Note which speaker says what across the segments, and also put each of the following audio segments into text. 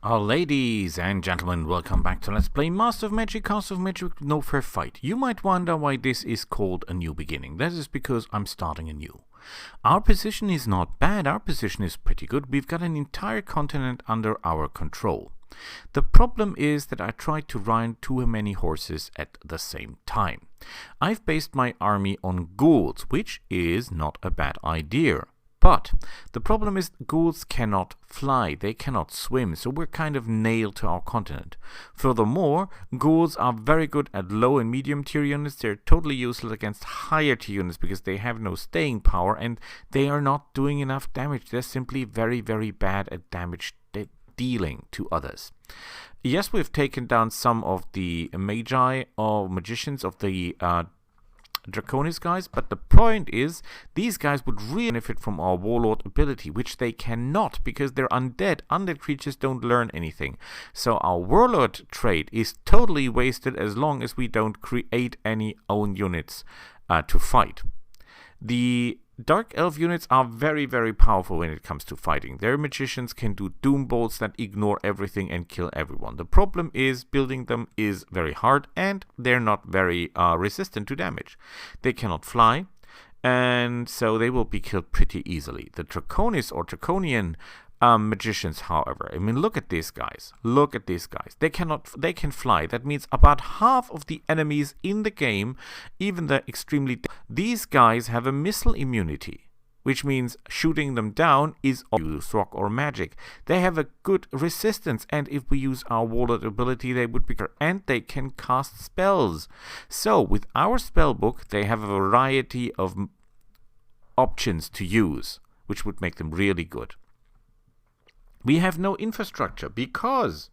Speaker 1: Ladies and gentlemen, welcome back to Let's Play Master of Magic, Castle of Magic, No Fair Fight. You might wonder why this is called a new beginning. That is because I'm starting anew. Our position is not bad, our position is pretty good. We've got an entire continent under our control. The problem is that I tried to ride too many horses at the same time. I've based my army on ghouls, which is not a bad idea. But the problem is ghouls cannot fly, they cannot swim, so we're kind of nailed to our continent. Furthermore, ghouls are very good at low and medium tier units. They're totally useless against higher tier units because they have no staying power and they are not doing enough damage. They're simply very, very bad at damage dealing to others. Yes, we've taken down some of the magi or magicians of the Draconis guys, but the point is these guys would really benefit from our warlord ability, which they cannot because they're undead. Undead creatures don't learn anything, so our warlord trait is totally wasted as long as we don't create any own units to fight. The Dark Elf units are very, very powerful when it comes to fighting. Their magicians can do doom bolts that ignore everything and kill everyone. The problem is building them is very hard and they're not very resistant to damage. They cannot fly, and so they will be killed pretty easily. The Draconis or Draconian magicians, however, I mean, look at these guys. Look at these guys. They can fly. That means about half of the enemies in the game, even the extremely, these guys have a missile immunity, which means shooting them down is use rock or magic. They have a good resistance, and if we use our warlord ability, they would be, and they can cast spells. So with our spell book, they have a variety of options to use, which would make them really good. We have no infrastructure because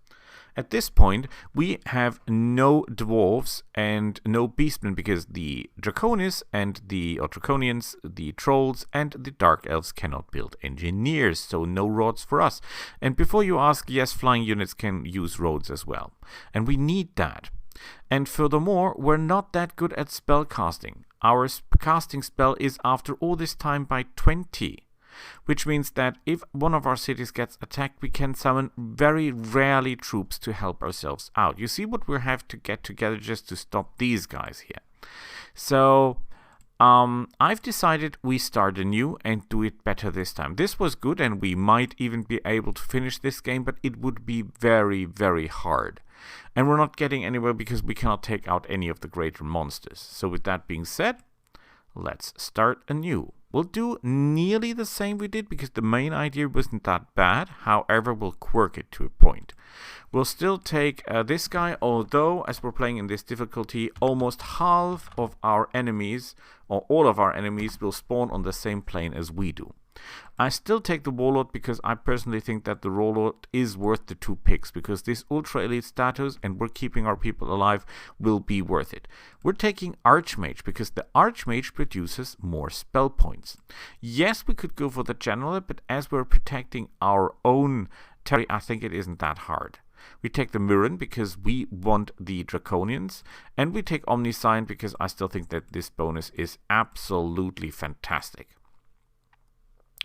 Speaker 1: at this point we have no dwarves and no beastmen because the Draconis and the Draconians, the trolls and the dark elves cannot build engineers, so no roads for us. And before you ask, yes, flying units can use roads as well, and we need that. And furthermore, we're not that good at spell casting. Our casting spell is after all this time by 20. Which means that if one of our cities gets attacked, we can summon very rarely troops to help ourselves out. You see what we have to get together just to stop these guys here. So I've decided we start anew and do it better this time. This was good and we might even be able to finish this game, but it would be very, very hard. And we're not getting anywhere because we cannot take out any of the greater monsters. So with that being said, let's start anew. We'll do nearly the same we did because the main idea wasn't that bad. However, we'll quirk it to a point. We'll still take this guy, although as we're playing in this difficulty, almost half of our enemies, or all of our enemies, will spawn on the same plane as we do. I still take the Warlord because I personally think that the Warlord is worth the 2 picks because this Ultra Elite status and we're keeping our people alive will be worth it. We're taking Archmage because the Archmage produces more spell points. Yes, we could go for the General, but as we're protecting our own territory, I think it isn't that hard. We take the Mirren because we want the Draconians, and we take Omniscient because I still think that this bonus is absolutely fantastic.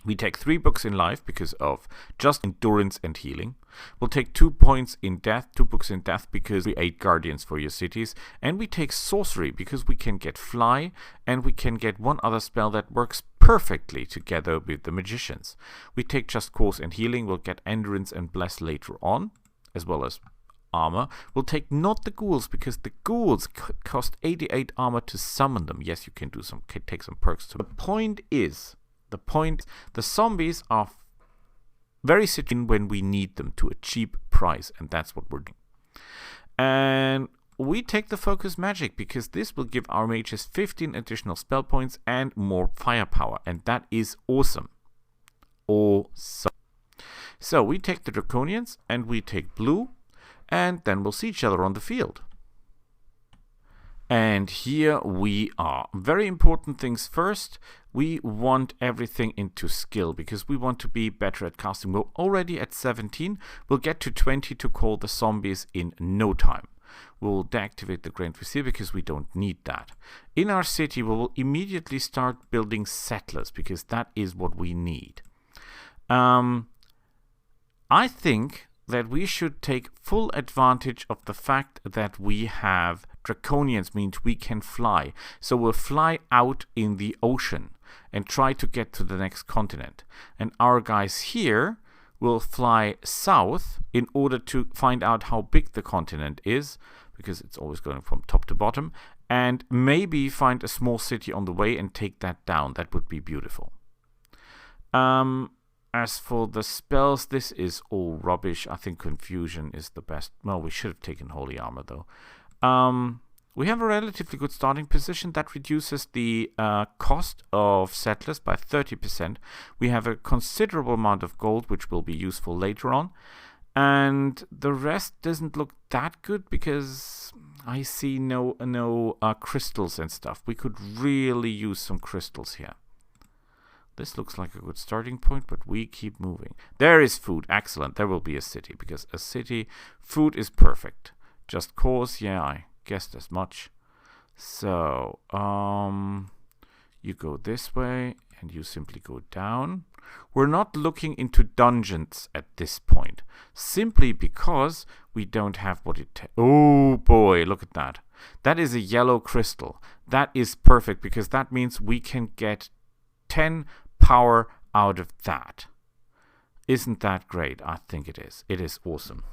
Speaker 1: We take 3 books in life because of just endurance and healing. We'll take 2 points in death, 2 books in death because we 8 guardians for your cities. And we take sorcery because we can get fly and we can get one other spell that works perfectly together with the magicians. We take just cause and healing. We'll get endurance and bless later on, as well as armor. We'll take not the ghouls because the ghouls cost 88 armor to summon them. Yes, you can do take some perks too. The zombies are very situated when we need them to a cheap price, and that's what we're doing. And we take the focus magic because this will give our mages 15 additional spell points and more firepower, and that is awesome. Awesome. So we take the Draconians and we take blue, and then we'll see each other on the field. And here we are. Very important things first. We want everything into skill because we want to be better at casting. We're already at 17. We'll get to 20 to call the zombies in no time. We'll deactivate the Grand Vizier because we don't need that. In our city, we will immediately start building settlers because that is what we need. I think that we should take full advantage of the fact that we have draconians, means we can fly. So we'll fly out in the ocean and try to get to the next continent. And our guys here will fly south in order to find out how big the continent is, because it's always going from top to bottom, and maybe find a small city on the way and take that down. That would be beautiful. As for the spells, this is all rubbish. I think Confusion is the best. Well, we should have taken Holy Armor, though. We have a relatively good starting position. That reduces the cost of settlers by 30%. We have a considerable amount of gold, which will be useful later on. And the rest doesn't look that good because I see no crystals and stuff. We could really use some crystals here. This looks like a good starting point, but we keep moving. There is food. Excellent. There will be a city, because a city, food is perfect. Just cause, yeah, I guessed as much. So, you go this way, and you simply go down. We're not looking into dungeons at this point, simply because we don't have what it takes. Oh boy, look at that. That is a yellow crystal. That is perfect, because that means we can get 10 power out of that. Isn't that great? I think it is. It is awesome.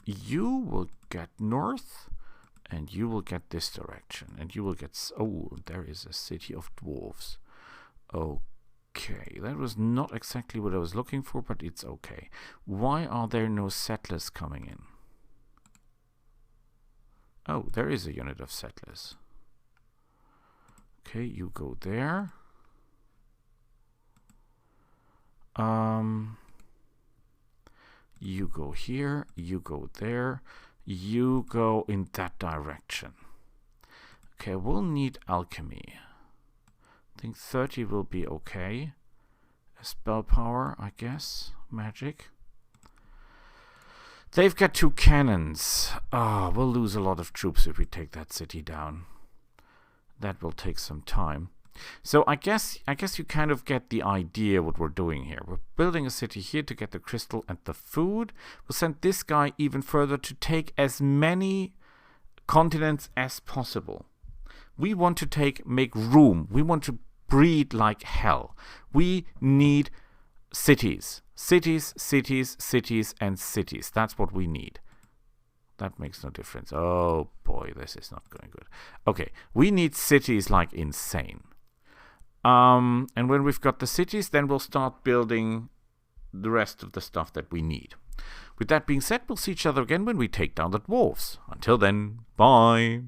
Speaker 1: You will get north, and you will get this direction, and you will get... Oh, there is a city of dwarves. Okay, that was not exactly what I was looking for, but it's okay. Why are there no settlers coming in? Oh, there is a unit of settlers. Okay, you go there. You go here, you go there, you go in that direction. Okay, we'll need alchemy. I think 30 will be okay. Spell power, I guess. Magic. They've got 2 cannons. We'll lose a lot of troops if we take that city down. That will take some time. So I guess you kind of get the idea what we're doing here. We're building a city here to get the crystal and the food. We'll send this guy even further to take as many continents as possible. We want to make room. We want to breed like hell. We need cities. Cities, cities, cities, and cities. That's what we need. That makes no difference. Oh boy, this is not going good. Okay, we need cities like insane. And when we've got the cities, then we'll start building the rest of the stuff that we need. With that being said, we'll see each other again when we take down the dwarves. Until then, bye.